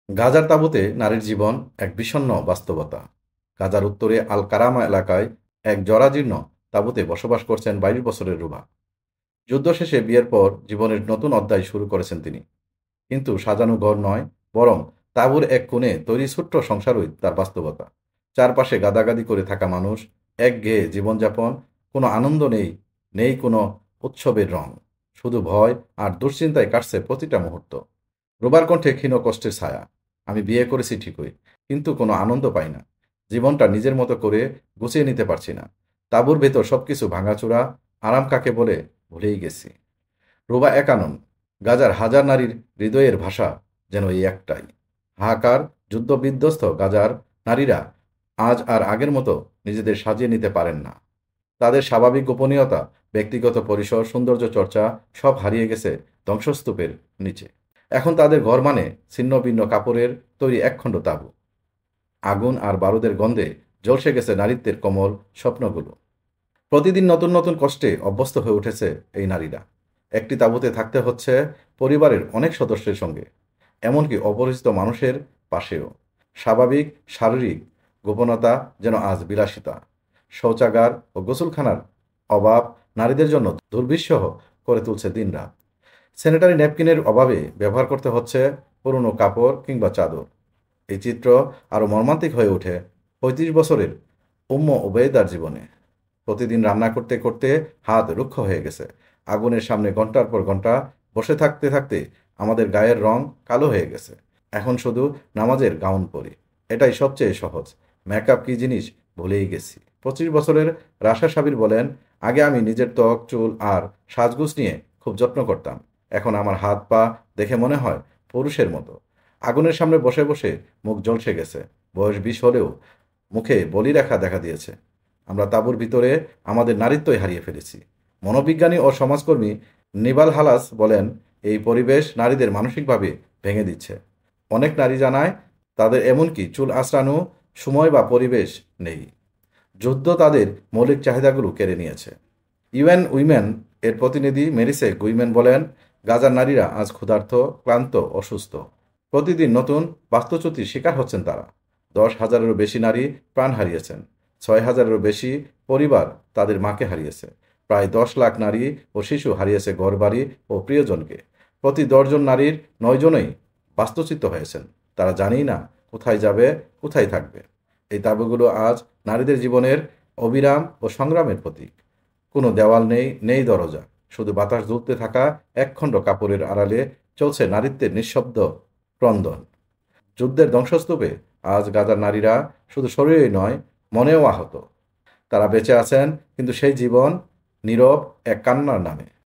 গাজার তাঁবুতে নারীর জীবন এক বিষণ্ণ বাস্তবতা। গাজার উত্তরে আল কারামা এলাকায় এক জরাজীর্ণ তাঁবুতে বসবাস করছেন 22 বছরের রুবা। যুদ্ধ শেষে বিয়ের পর জীবনের নতুন অধ্যায় শুরু করেছেন তিনি। কিন্তু সাজানো ঘর নয়, বরং তাঁবুর এক কোণে তৈরি ছোট্ট সংসারই তার বাস্তবতা। চারপাশে গাদাগাদি করে থাকা মানুষ, একঘেয়ে জীবনযাপন, কোনো আনন্দ নেই, নেই কোনো উৎসবের রং। শুধু ভয় আর দুশ্চিন্তায় কাটছে প্রতিটা মুহূর্ত। রোবার কণ্ঠে ক্ষীণ কষ্টের ছায়া। আমি বিয়ে করেছি ঠিকই, কিন্তু কোনো আনন্দ পাই না। জীবনটা নিজের মতো করে গুছিয়ে নিতে পারছি না। তাঁবুর ভেতর সবকিছু ভাঙাচোরা, আরাম কাকে বলে ভুলেই গেছি। রোবা একা নন। গাজার হাজার নারীর হৃদয়ের ভাষা যেন এই একটাই। হাহাকার, যুদ্ধবিধ্বস্ত গাজার নারীরা আজ আর আগের মতো নিজেদের সাজিয়ে নিতে পারেন না। তাদের স্বাভাবিক গোপনীয়তা, ব্যক্তিগত পরিসর, সৌন্দর্য চর্চা সব হারিয়ে গেছে ধ্বংসস্তূপের নিচে। এখন তাদের ঘর মানে ছিন্নভিন্ন কাপড়ের তৈরি একখণ্ড তাঁবু। আগুন আর বারুদের গন্ধে ঝলসে গেছে নারীত্বের কোমল স্বপ্নগুলো। প্রতিদিন নতুন নতুন কষ্টে অভ্যস্ত হয়ে উঠেছে এই নারীরা। একটি তাঁবুতে থাকতে হচ্ছে পরিবারের অনেক সদস্যের সঙ্গে, এমনকি অপরিচিত মানুষের পাশেও। স্বাভাবিক শারীরিক গোপনতা যেন আজ বিলাসিতা। শৌচাগার ও গোসলখানার অভাব নারীদের জন্য দুর্বিষহ করে তুলছে দিনরাত। স্যানিটারি ন্যাপকিনের অভাবে ব্যবহার করতে হচ্ছে পুরনো কাপড় কিংবা চাদর। এই চিত্র আরও মর্মান্তিক হয়ে ওঠে 35 বছরের ওবেয়দার জীবনে। প্রতিদিন রান্না করতে করতে হাত রুক্ষ হয়ে গেছে। আগুনের সামনে ঘন্টার পর ঘন্টা বসে থাকতে থাকতে আমাদের গায়ের রং কালো হয়ে গেছে। এখন শুধু নামাজের গাউন পরি, এটাই সবচেয়ে সহজ। মেকআপ কী জিনিস ভুলেই গেছি। 25 বছরের রাশা সাবির বলেন, আগে আমি নিজের ত্বক, চুল আর সাজগোজ নিয়ে খুব যত্ন করতাম। এখন আমার হাত পা দেখে মনে হয় পুরুষের মতো। আগুনের সামনে বসে বসে মুখ ঝলসে গেছে। বয়স 20 হলেও মুখে বলিরেখা দেখা দিয়েছে। আমরা তাঁবুর ভিতরে আমাদের নারীত্বই হারিয়ে ফেলেছি। মনোবিজ্ঞানী ও সমাজকর্মী নিবাল হালাস বলেন, এই পরিবেশ নারীদের মানসিকভাবে ভেঙে দিচ্ছে। অনেক নারী জানায় তাদের এমনকি চুল আঁচড়ানো সময় বা পরিবেশ নেই। যুদ্ধ তাদের মৌলিক চাহিদাগুলো কেড়ে নিয়েছে। ইউএন উইমেন এর প্রতিনিধি মেরিসে গুইমেন বলেন, গাজার নারীরা আজ ক্ষুধার্ত, ক্লান্ত, অসুস্থ। প্রতিদিন নতুন বাস্তুচ্যুতির শিকার হচ্ছেন তারা। 10,000-এরও বেশি নারী প্রাণ হারিয়েছেন। 6,000-এরও বেশি পরিবার তাদের মাকে হারিয়েছে। প্রায় 10 লাখ নারী ও শিশু হারিয়েছে ঘরবাড়ি ও প্রিয়জনকে। প্রতি 10 জন নারীর 9 জনই বাস্তুচ্যুত হয়েছেন। তারা জানেই না কোথায় যাবে, কোথায় থাকবে। এই তাঁবুগুলো আজ নারীদের জীবনের অবিরাম ও সংগ্রামের প্রতীক। কোনো দেওয়াল নেই, নেই দরজা। শুধু বাতাস দুলতে থাকা একখণ্ড কাপড়ের আড়ালে চলছে নারীত্বের নিঃশব্দ ক্রন্দন। যুদ্ধের ধ্বংসস্তূপে আজ গাজার নারীরা শুধু শরীরেই নয়, মনেও আহত। তারা বেঁচে আছেন, কিন্তু সেই জীবন নীরব এক কান্নার নামে।